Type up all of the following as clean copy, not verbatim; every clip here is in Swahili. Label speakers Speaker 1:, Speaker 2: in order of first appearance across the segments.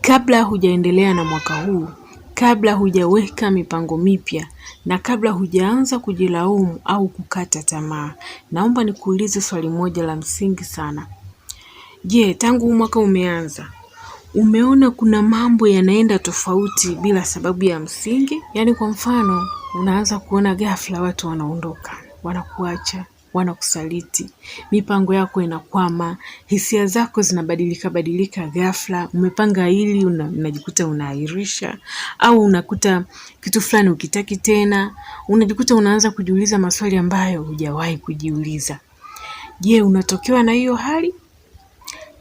Speaker 1: Kabla hujaendelea na mwaka huu, kabla hujaweka mipango mipya na kabla hujaanza kujilaumu au kukata tamaa, naomba nikuulize swali moja la msingi sana. Je, tangu mwaka umeanza, umeona kuna mambo yanaenda tofauti bila sababu ya msingi? Yaani kwa mfano, unaanza kuona ghafla watu wanaondoka, wanakuacha, wanakusaliti, mipango yako inakwama, hisia zako zinabadilika ghafla, umepanga hili unajikuta unaahirisha, au unakuta kitu fulani ukitaki tena, unajikuta unaanza kujiuliza maswali ambayo hujawahi kujiuliza. Je, unatokewa na hiyo hali?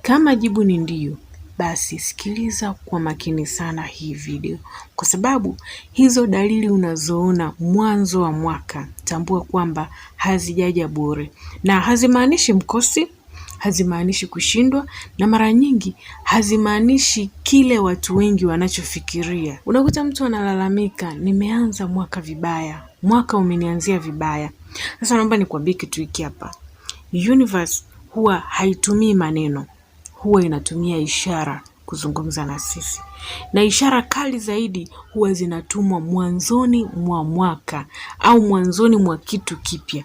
Speaker 1: Kama jibu ni ndio, basi sikiliza kwa makini sana hii video, kwa sababu hizo dalili unazoona mwanzo wa mwaka, tambua kwamba hazijaja bure, na hazimaanishi mkosi, hazimaanishi kushindwa, na mara nyingi hazimaanishi kile watu wengi wanachofikiria. Unakuta mtu analalamika, nimeanza mwaka vibaya, mwaka umenianzia vibaya. Sasa naomba nikwambie kitu hiki hapa. Universe huwa haitumii maneno, huwa inatumia ishara kuzungumza na sisi, na ishara kali zaidi huwa zinatumwa mwanzoni mwa mwaka au mwanzoni mwa kitu kipya.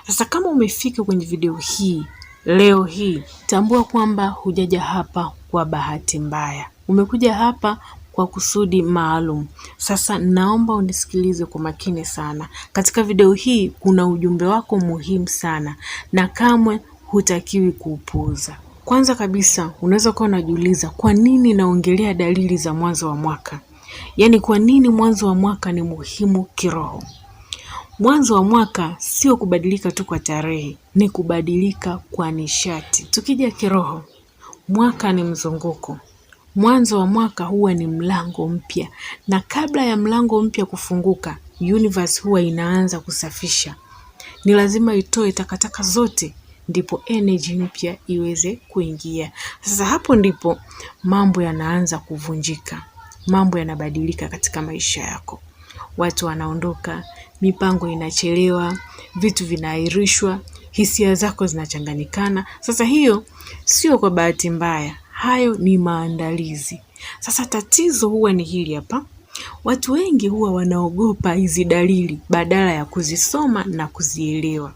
Speaker 1: Sasa kama umefika kwenye video hii leo hii, tambua kwamba hujaja hapa kwa bahati mbaya, umekuja hapa kwa kusudi maalum. Sasa naomba unisikilize kwa makini sana. Katika video hii kuna ujumbe wako muhimu sana na kamwe hutakiwi kuupuuza. Kwanza kabisa, unaweza kuwa unajiuliza kwa nini naongelea dalili za mwanzo wa mwaka? Yaani kwa nini mwanzo wa mwaka ni muhimu kiroho? Mwanzo wa mwaka sio kubadilika tu kwa tarehe, ni kubadilika kwa nishati. Tukija kiroho, mwaka ni mzunguko. Mwanzo wa mwaka huwa ni mlango mpya, na kabla ya mlango mpya kufunguka, universe huwa inaanza kusafisha. Ni lazima itoe takataka zote, ndipo energy mpya iweze kuingia. Sasa hapo ndipo mambo yanaanza kuvunjika, mambo yanabadilika katika maisha yako. Watu wanaondoka, mipango inachelewa, vitu vinaahirishwa, hisia zako zinachanganyikana. Sasa hiyo sio kwa bahati mbaya, hayo ni maandalizi. Sasa tatizo huwa ni hili hapa. Watu wengi huwa wanaogopa hizi dalili badala ya kuzisoma na kuzielewa.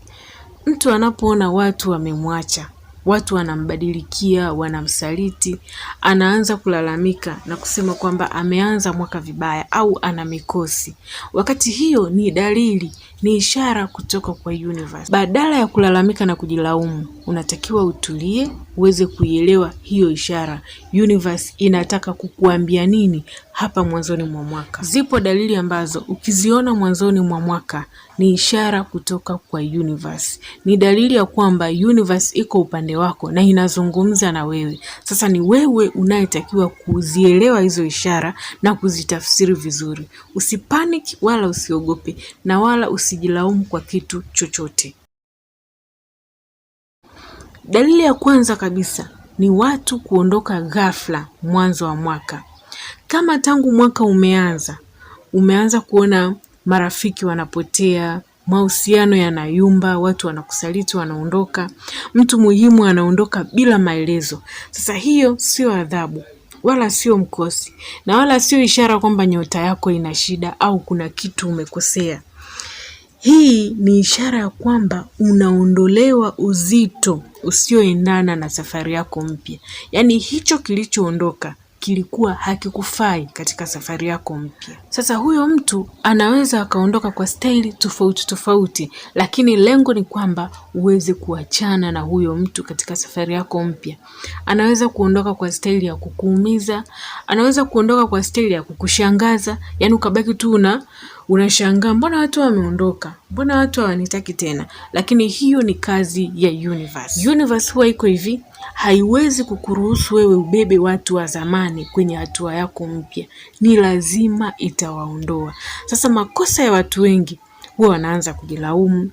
Speaker 1: Mtu anapoona watu wamemwacha, watu wanambadilikia, wanamsaliti, anaanza kulalamika na kusema kwamba ameanza mwaka vibaya au ana mikosi. Wakati hiyo ni dalili, ni ishara kutoka kwa universe. Badala ya kulalamika na kujilaumu, unatakiwa utulie, uweze kuielewa hiyo ishara. Universe inataka kukuambia nini hapa mwanzoni mwa mwaka. Zipo dalili ambazo ukiziona mwanzoni mwa mwaka ni ishara kutoka kwa universe. Ni dalili ya kwamba universe iko upande wako na inazungumza na wewe. Sasa ni wewe unayetakiwa kuzielewa hizo ishara na kuzitafsiri vizuri. Usipanic wala usiogope na wala usijilaumu kwa kitu chochote. Dalili ya kwanza kabisa ni watu kuondoka ghafla mwanzo wa mwaka. Kama tangu mwaka umeanza kuona marafiki wanapotea, mahusiano yanayumba, watu wanakusaliti, wanaondoka, mtu muhimu anaondoka bila maelezo. Sasa hiyo sio adhabu, wala sio mkosi, na wala sio ishara kwamba nyota yako ina shida au kuna kitu umekosea. Hii ni ishara ya kwamba unaondolewa uzito usioendana na safari yako mpya. Yaani hicho kilichoondoka kilikuwa hakikufai katika safari yako mpya. Sasa huyo mtu anaweza akaondoka kwa staili tofauti, lakini lengo ni kwamba uweze kuachana na huyo mtu katika safari yako mpya. Anaweza kuondoka kwa staili ya kukuumiza, anaweza kuondoka kwa staili ya kukushangaza, yaani ukabaki tu unashangaa, mbona watu wameondoka? Mbona watu hawanitaki tena? Lakini hiyo ni kazi ya universe. Universe huwa iko hivi, haiwezi kukuruhusu wewe ubebe watu wa zamani kwenye hatua yako mpya. Ni lazima itawaondoa. Sasa makosa ya watu wengi huwa wanaanza kujilaumu,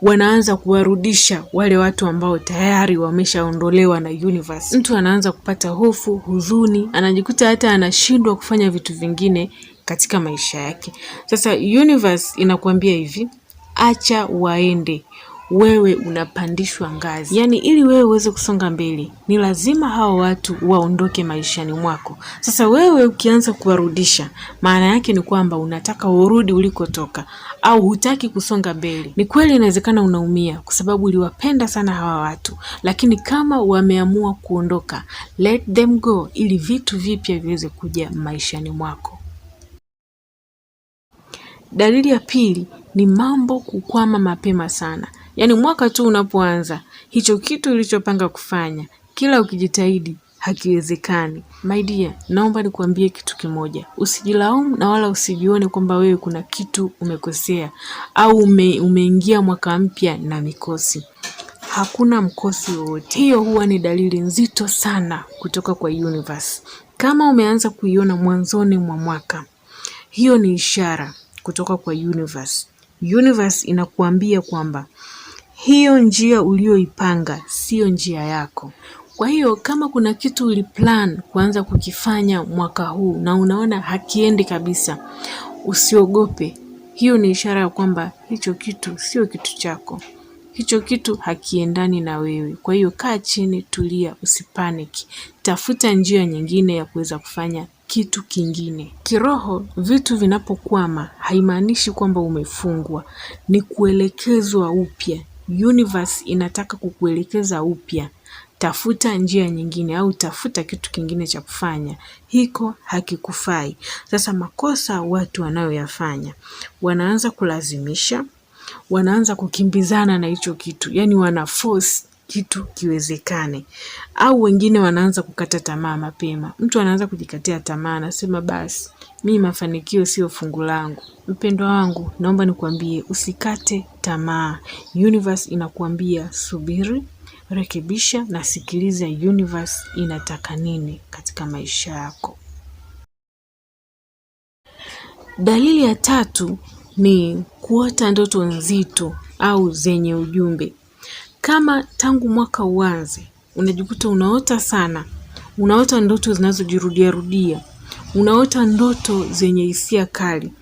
Speaker 1: wanaanza kuwarudisha wale watu ambao tayari wameshaondolewa na universe. Mtu anaanza kupata hofu, huzuni, anajikuta hata anashindwa kufanya vitu vingine katika maisha yake. Sasa universe inakuambia hivi, acha waende. wewe unapandishwa ngazi. Yaani ili wewe uweze kusonga mbele, ni lazima hao watu waondoke maishani mwako. Sasa wewe ukianza kuwarudisha, maana yake ni kwamba unataka urudi ulikotoka au hutaki kusonga mbele. Ni kweli inawezekana unaumia kwa sababu uliwapenda sana hawa watu, lakini kama wameamua kuondoka, let them go ili vitu vipya viweze kuja maishani mwako. Dalili ya pili ni mambo kukwama mapema sana. Yaani mwaka tu unapoanza, hicho kitu ulichopanga kufanya, kila ukijitahidi hakiwezekani. My dear, naomba nikuambie kitu kimoja. Usijilaumu na wala usijione kwamba wewe kuna kitu umekosea au umeingia mwaka mpya na mikosi. Hakuna mkosi wowote. Hiyo huwa ni dalili nzito sana kutoka kwa universe. Kama umeanza kuiona mwanzoni mwa mwaka, hiyo ni ishara kutoka kwa universe. Universe inakuambia kwamba hiyo njia ulioipanga sio njia yako. Kwa hiyo kama kuna kitu uliplan kuanza kukifanya mwaka huu na unaona hakiendi kabisa, usiogope. Hiyo ni ishara ya kwamba hicho kitu sio kitu chako. Hicho kitu hakiendani na wewe. Kwa hiyo kaa chini, tulia, usipaniki. Tafuta njia nyingine ya kuweza kufanya kitu kingine. Kiroho, vitu vinapokwama haimaanishi kwamba umefungwa, ni kuelekezwa upya. Universe inataka kukuelekeza upya. Tafuta njia nyingine au tafuta kitu kingine cha kufanya. Hiko hakikufai. Sasa makosa watu wanayoyafanya, wanaanza kulazimisha, wanaanza kukimbizana na hicho kitu. Yaani wana force kitu kiwezekane. Au wengine wanaanza kukata tamaa mapema. Mtu anaanza kujikatia tamaa, anasema basi mimi mafanikio sio fungu langu. Mpendwa wangu, naomba nikwambie usikate tamaa. Universe inakuambia subiri, rekebisha na sikiliza universe inataka nini katika maisha yako. Dalili ya tatu ni kuota ndoto nzito au zenye ujumbe. Kama tangu mwaka uanze, unajikuta unaota sana, unaota ndoto zinazojirudia rudia, unaota ndoto zenye hisia kali,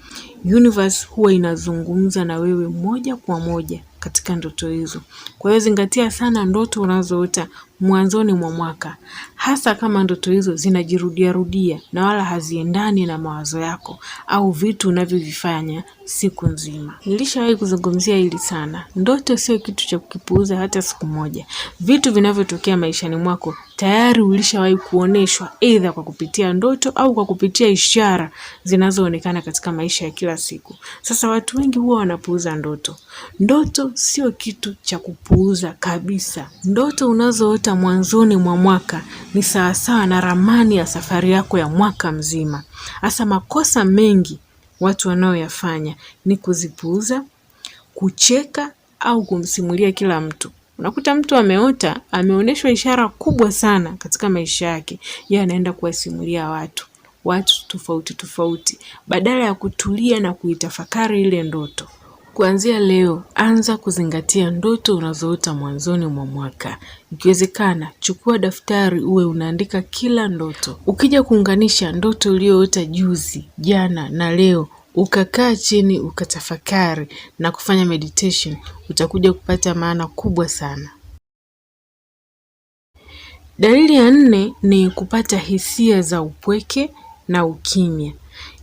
Speaker 1: universe huwa inazungumza na wewe moja kwa moja katika ndoto hizo. Kwa hiyo zingatia sana ndoto unazoota mwanzoni mwa mwaka, hasa kama ndoto hizo zinajirudia rudia na wala haziendani na mawazo yako au vitu unavyovifanya siku nzima. Nilishawahi kuzungumzia hili sana. Ndoto sio kitu cha kukipuuza hata siku moja. Vitu vinavyotokea maishani mwako tayari ulishawahi kuoneshwa, aidha kwa kupitia ndoto au kwa kupitia ishara zinazoonekana katika maisha ya kila siku. Sasa watu wengi huwa wanapuuza ndoto. Ndoto sio kitu cha kupuuza kabisa. Ndoto unazoota mwanzoni mwa mwaka ni sawasawa na ramani ya safari yako ya mwaka mzima. Hasa makosa mengi watu wanaoyafanya ni kuzipuuza, kucheka au kumsimulia kila mtu. Unakuta mtu ameota, ameonyeshwa ishara kubwa sana katika maisha yake, yeye anaenda kuwasimulia watu tofauti tofauti, badala ya kutulia na kuitafakari ile ndoto. Kuanzia leo, anza kuzingatia ndoto unazoota mwanzoni mwa mwaka. Ikiwezekana, chukua daftari uwe unaandika kila ndoto. Ukija kuunganisha ndoto uliyoota juzi, jana na leo, ukakaa chini, ukatafakari na kufanya meditation, utakuja kupata maana kubwa sana. Dalili ya 4 ni kupata hisia za upweke na ukimya.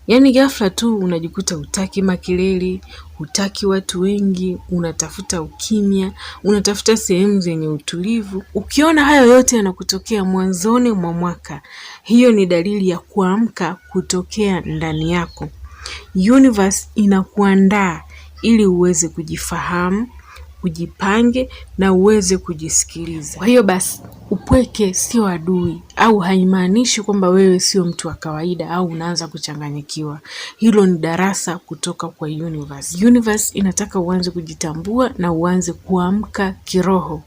Speaker 1: Yaani ghafla tu unajikuta hutaki makelele, hutaki watu wengi, unatafuta ukimya, unatafuta sehemu zenye utulivu. Ukiona hayo yote yanakutokea mwanzoni mwa mwaka, hiyo ni dalili ya kuamka kutokea ndani yako. Universe inakuandaa ili uweze kujifahamu, ujipange na uweze kujisikiliza. Kwa hiyo basi, upweke sio adui au haimaanishi kwamba wewe sio mtu wa kawaida au unaanza kuchanganyikiwa. Hilo ni darasa kutoka kwa universe. Universe inataka uanze kujitambua na uanze kuamka kiroho.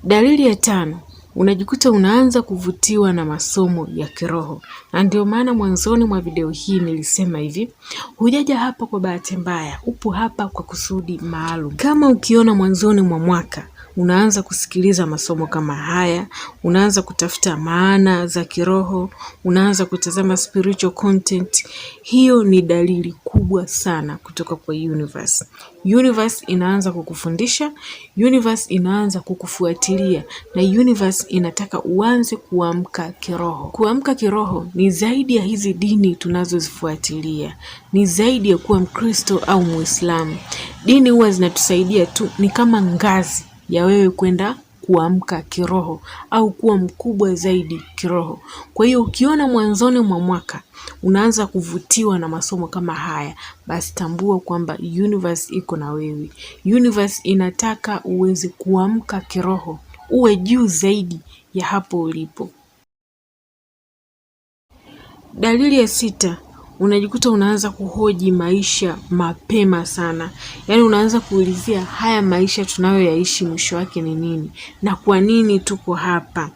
Speaker 1: Dalili ya 5, unajikuta unaanza kuvutiwa na masomo ya kiroho. Na ndio maana mwanzoni mwa video hii nilisema hivi, hujaja hapa kwa bahati mbaya, upo hapa kwa kusudi maalum. Kama ukiona mwanzoni mwa mwaka unaanza kusikiliza masomo kama haya, unaanza kutafuta maana za kiroho, unaanza kutazama spiritual content, hiyo ni dalili kubwa sana kutoka kwa universe. Universe inaanza kukufundisha, universe inaanza kukufuatilia, na universe inataka uanze kuamka kiroho. Kuamka kiroho ni zaidi ya hizi dini tunazozifuatilia, ni zaidi ya kuwa Mkristo au Muislamu. Dini huwa zinatusaidia tu, ni kama ngazi ya wewe kwenda kuamka kiroho au kuwa mkubwa zaidi kiroho. Kwa hiyo ukiona mwanzoni mwa mwaka unaanza kuvutiwa na masomo kama haya, basi tambua kwamba universe iko na wewe. Universe inataka uweze kuamka kiroho, uwe juu zaidi ya hapo ulipo. Dalili ya 6, unajikuta unaanza kuhoji maisha mapema sana. Yaani unaanza kuulizia haya maisha tunayoyaishi mwisho wake ni nini? Na kwa nini tuko hapa?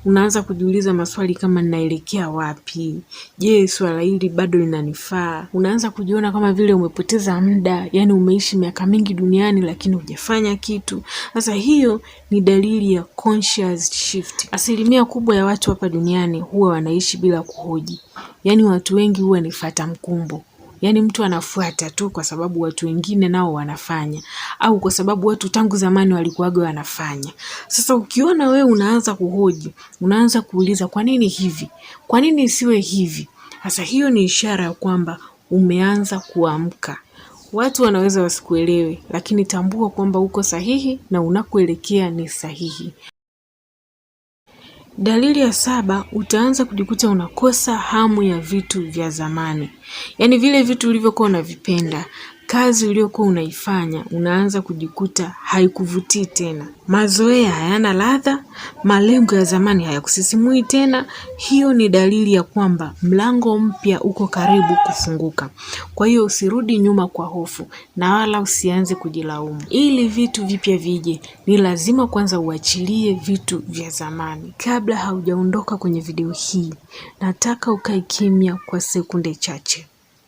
Speaker 1: Unaanza kujiuliza maswali kama ninaelekea wapi? Je, swala hili bado linanifaa? Unaanza kujiona kama vile umepoteza muda, yaani umeishi miaka mingi duniani lakini hujafanya kitu. Sasa hiyo ni dalili ya conscious shift. Asilimia kubwa ya watu hapa duniani huwa wanaishi bila kuhoji. Yaani watu wengi huwa ni fata mkumbo. Yaani mtu anafuata tu kwa sababu watu wengine nao wanafanya, au kwa sababu watu tangu zamani walikuwaga wanafanya. Sasa ukiona wewe unaanza kuhoji, unaanza kuuliza kwa nini hivi? Kwa nini isiwe hivi? Sasa hiyo ni ishara ya kwamba umeanza kuamka. Watu wanaweza wasikuelewe, lakini tambua kwamba uko sahihi na unakoelekea ni sahihi. Dalili ya 7, utaanza kujikuta unakosa hamu ya vitu vya zamani. Yaani vile vitu ulivyokuwa unavipenda, kazi uliyokuwa unaifanya, unaanza kujikuta haikuvutii tena. Mazoea hayana ladha, malengo ya zamani hayakusisimui tena. Hiyo ni dalili ya kwamba mlango mpya uko karibu kufunguka. Kwa hiyo usirudi nyuma kwa hofu, na wala usianze kujilaumu. Ili vitu vipya vije, ni lazima kwanza uachilie vitu vya zamani. Kabla haujaondoka kwenye video hii, nataka ukae kimya kwa sekunde chache.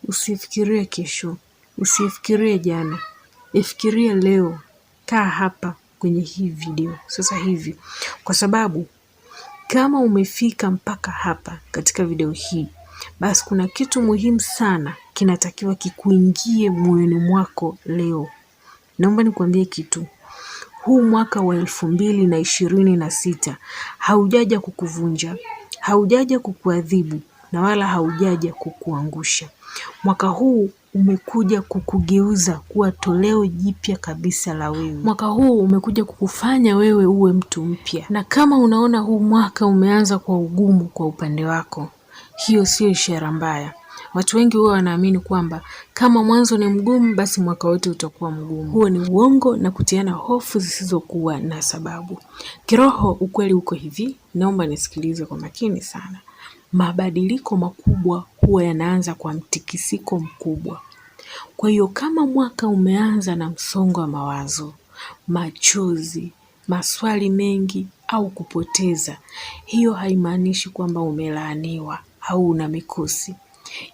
Speaker 1: Usifikirie kesho, usifikirie jana, ifikirie leo. Kaa hapa kwenye hii video sasa hivi, kwa sababu kama umefika mpaka hapa katika video hii, basi kuna kitu muhimu sana kinatakiwa kikuingie moyoni mwako leo. Naomba nikwambie kitu. Huu mwaka wa 2026 haujaja kukuvunja, haujaja kukuadhibu, na wala haujaja kukuangusha. Mwaka huu umekuja kukugeuza kuwa toleo jipya kabisa la wewe. Mwaka huu umekuja kukufanya wewe uwe mtu mpya. Na kama unaona huu mwaka umeanza kwa ugumu kwa upande wako, hiyo sio ishara mbaya. Watu wengi huwa wanaamini kwamba kama mwanzo ni mgumu, basi mwaka wote utakuwa mgumu. Huo ni uongo na kutiana hofu zisizokuwa na sababu. Kiroho ukweli uko hivi, naomba nisikilize kwa makini sana. Mabadiliko makubwa huwa yanaanza kwa mtikisiko mkubwa. Kwa hiyo kama mwaka umeanza na msongo wa mawazo, machozi, maswali mengi au kupoteza, hiyo haimaanishi kwamba umelaaniwa au una mikosi.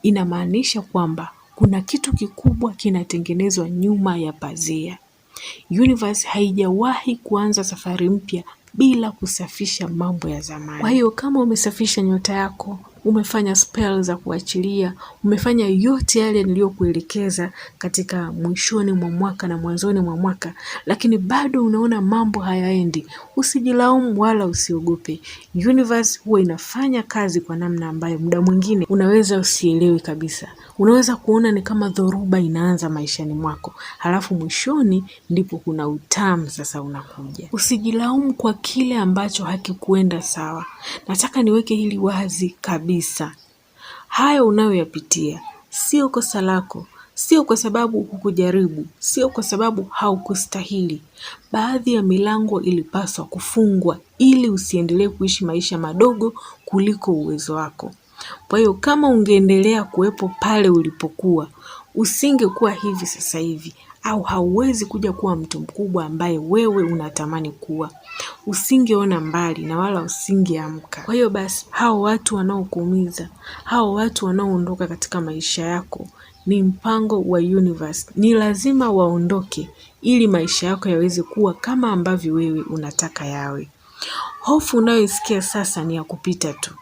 Speaker 1: Inamaanisha kwamba kuna kitu kikubwa kinatengenezwa nyuma ya pazia. Universe haijawahi kuanza safari mpya bila kusafisha mambo ya zamani. Kwa hiyo kama umesafisha nyota yako, umefanya spell za kuachilia, umefanya yote yale niliyokuelekeza katika mwishoni mwa mwaka na mwanzoni mwa mwaka, lakini bado unaona mambo hayaendi, usijilaumu wala usiogope. Universe huwa inafanya kazi kwa namna ambayo muda mwingine unaweza usielewe kabisa. Unaweza kuona ni kama dhoruba inaanza maishani mwako, halafu mwishoni ndipo kuna utamu sasa unakuja. Usijilaumu kwa kile ambacho hakikuenda sawa. Nataka niweke hili wazi kabisa. Hayo unayoyapitia sio kosa lako, sio kwa sababu hukujaribu, sio kwa sababu haukustahili. Baadhi ya milango ilipaswa kufungwa ili usiendelee kuishi maisha madogo kuliko uwezo wako. Kwa hiyo kama ungeendelea kuwepo pale ulipokuwa, usingekuwa hivi sasa hivi, au hauwezi kuja kuwa mtu mkubwa ambaye wewe unatamani kuwa. Usingeona mbali na wala usingeamka. Kwa hiyo basi, hao watu wanaokuumiza, hao watu wanaoondoka katika maisha yako, ni mpango wa universe. Ni lazima waondoke ili maisha yako yaweze kuwa kama ambavyo wewe unataka yawe. Hofu unayoisikia sasa ni ya kupita tu.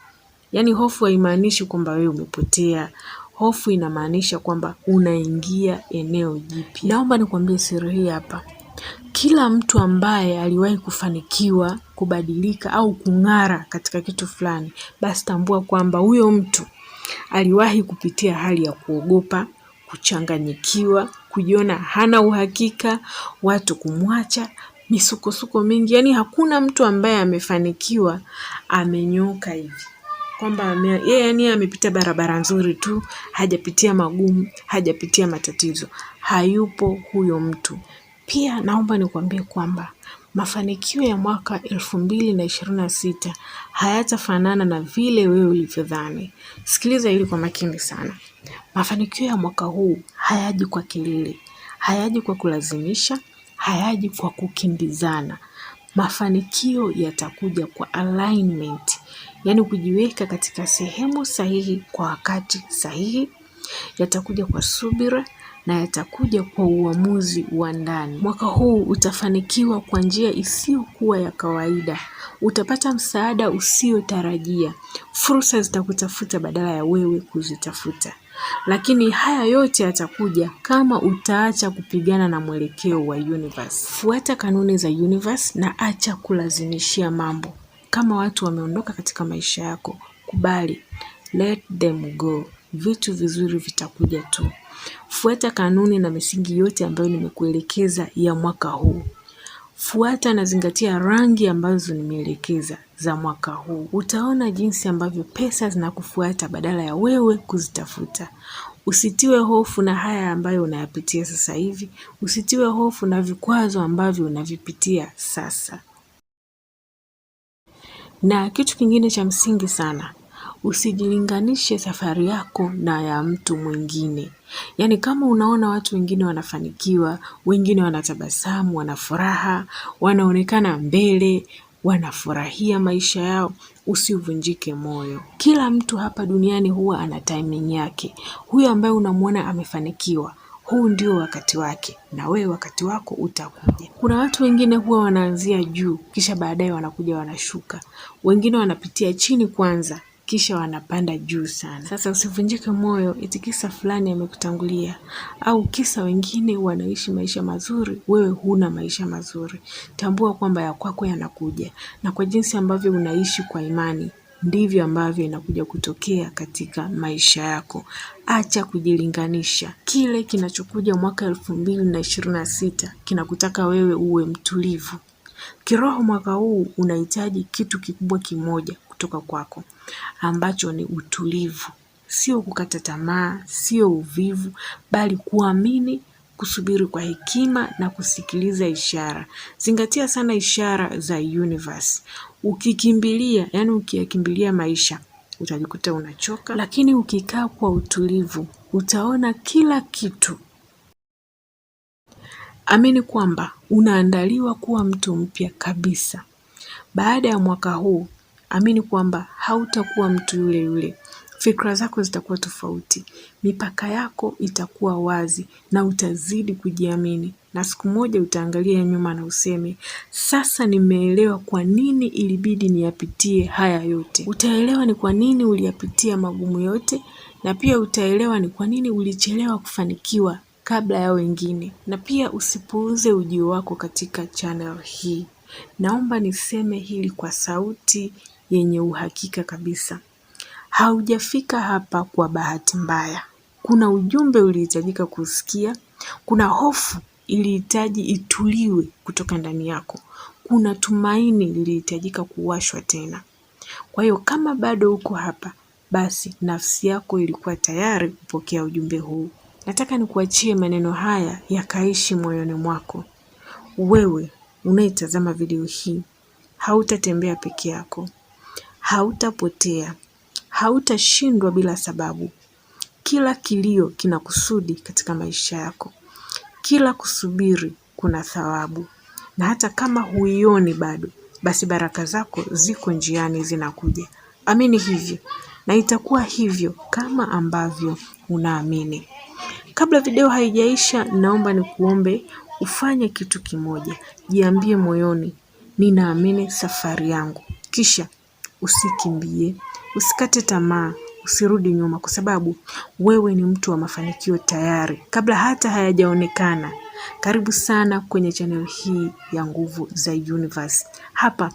Speaker 1: Yaani hofu haimaanishi kwamba wewe umepotea. Hofu inamaanisha kwamba unaingia eneo jipya. Naomba nikwambie siri hii hapa. Kila mtu ambaye aliwahi kufanikiwa, kubadilika au kung'ara katika kitu fulani, basi tambua kwamba huyo mtu aliwahi kupitia hali ya kuogopa, kuchanganyikiwa, kujiona hana uhakika, watu kumwacha, misukosuko mingi. Yaani hakuna mtu ambaye amefanikiwa amenyoka hivi. Kwamba yeye amepita barabara nzuri tu, hajapitia magumu, hajapitia matatizo. Hayupo huyo mtu. Pia naomba nikwambie kwamba mafanikio ya mwaka 2026 hayatafanana na vile wewe ulivyodhani. Sikiliza hili kwa makini sana. Mafanikio ya mwaka huu hayaji kwa kelele, hayaji kwa kulazimisha, hayaji kwa kukimbizana. Mafanikio yatakuja kwa alignment, yaani kujiweka katika sehemu sahihi kwa wakati sahihi. Yatakuja kwa subira na yatakuja kwa uamuzi wa ndani. Mwaka huu utafanikiwa kwa njia isiyokuwa ya kawaida. Utapata msaada usiotarajia. Fursa zitakutafuta badala ya wewe kuzitafuta. Lakini haya yote yatakuja kama utaacha kupigana na mwelekeo wa universe. Fuata kanuni za universe na acha kulazimishia mambo. Kama watu wameondoka katika maisha yako, kubali. Let them go. Vitu vizuri vitakuja tu. Fuata kanuni na misingi yote ambayo nimekuelekeza ya mwaka huu. Fuata na zingatia rangi ambazo nimeelekeza za mwaka huu. Utaona jinsi ambavyo pesa zinakufuata badala ya wewe kuzitafuta. Usitiwe hofu na haya ambayo unayapitia sasa hivi. Usitiwe hofu na vikwazo ambavyo unavipitia sasa. Na kitu kingine cha msingi sana, usijilinganishe safari yako na ya mtu mwingine. Yaani kama unaona watu wengine wanafanikiwa, wengine wanatabasamu, wanafuraha, wanaonekana mbele, wanafurahia maisha yao, usivunjike moyo. Kila mtu hapa duniani huwa ana timing yake. Huyo ambaye unamuona amefanikiwa, huu ndio wakati wake, na wewe wakati wako utakuja. Kuna watu wengine huwa wanaanzia juu, kisha baadaye wanakuja wanashuka. Wengine wanapitia chini kwanza, kisha wanapanda juu sana. Sasa usivunjike moyo eti kisa fulani amekutangulia, au kisa wengine wanaishi maisha mazuri, wewe huna maisha mazuri. Tambua kwamba ya kwako yanakuja, na kwa jinsi ambavyo unaishi kwa imani, ndivyo ambavyo inakuja kutokea katika maisha yako. Acha kujilinganisha. Kile kinachokuja mwaka 2026 kinakutaka wewe uwe mtulivu. Kiroho mwaka huu unahitaji kitu kikubwa kimoja kutoka kwako, ambacho ni utulivu. Sio kukata tamaa, sio uvivu, bali kuamini, kusubiri kwa hekima na kusikiliza ishara. Zingatia sana ishara za universe. Ukiyakimbilia maisha, utajikuta unachoka, lakini ukikaa kwa utulivu, utaona kila kitu. Amini kwamba unaandaliwa kuwa mtu mpya kabisa. Baada ya mwaka huu, amini kwamba hautakuwa mtu yule yule. Fikra zako zitakuwa tofauti, mipaka yako itakuwa wazi na utazidi kujiamini. Na siku moja utaangalia nyuma na useme, sasa nimeelewa kwa nini ilibidi niyapitie haya yote. Utaelewa ni kwa nini uliyapitia magumu yote, na pia utaelewa ni kwa nini ulichelewa kufanikiwa kabla ya wengine. Na pia usipuuze ujio wako katika channel hii. Naomba niseme hili kwa sauti yenye uhakika kabisa. Haujafika hapa kwa bahati mbaya. Kuna ujumbe ulihitajika kusikia, kuna hofu ilihitaji ituliwe kutoka ndani yako, kuna tumaini lilihitajika kuwashwa tena. Kwa hiyo kama bado uko hapa, basi nafsi yako ilikuwa tayari kupokea ujumbe huu. Nataka nikuachie maneno haya yakaishi moyoni mwako. Wewe unayetazama video hii, hautatembea peke yako, hautapotea, hautashindwa bila sababu. Kila kilio kina kusudi katika maisha yako. Kila kusubiri kuna thawabu. Na hata kama huioni bado, basi baraka zako ziko njiani zinakuja. Amini hivyo, na itakuwa hivyo kama ambavyo unaamini. Kabla video haijaisha, naomba nikuombe ufanye kitu kimoja. Jiambie moyoni, ninaamini safari yangu. Kisha usikimbie, usikate tamaa, usirudi nyuma, kwa sababu wewe ni mtu wa mafanikio tayari kabla hata hayajaonekana. Karibu sana kwenye channel hii ya Nguvu za Universe. Hapa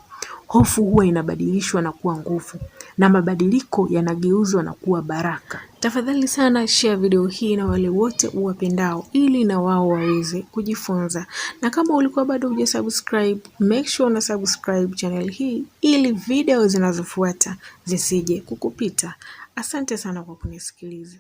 Speaker 1: hofu huwa inabadilishwa na kuwa nguvu, na mabadiliko yanageuzwa na kuwa baraka. Tafadhali sana share video hii na wale wote uwapendao, ili na wao waweze kujifunza. Na kama ulikuwa bado hujasubscribe, make sure una subscribe channel hii ili video zinazofuata zisije kukupita. Asante sana kwa kunisikiliza.